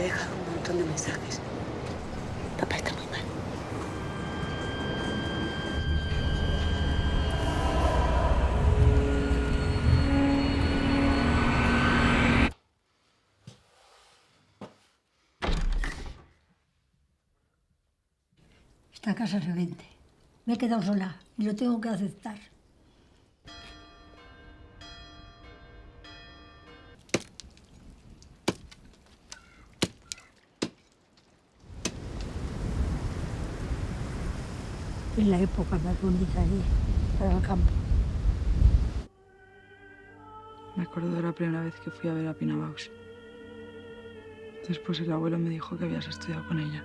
he dejado un montón de mensajes. Papá está muy mal. Esta casa se vende. Me he quedado sola y lo tengo que aceptar. En la época más bonita allí, para el campo. Me acuerdo de la primera vez que fui a ver a Pina Bausch. Después el abuelo me dijo que habías estudiado con ella.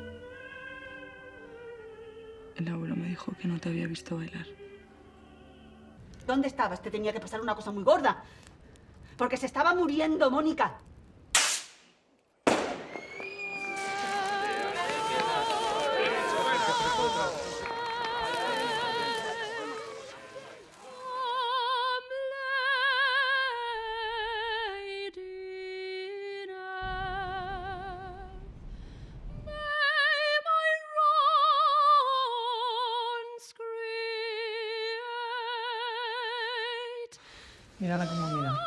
El abuelo me dijo que no te había visto bailar. ¿Dónde estabas? Te tenía que pasar una cosa muy gorda. Porque se estaba muriendo, Mónica. Mírala como mira.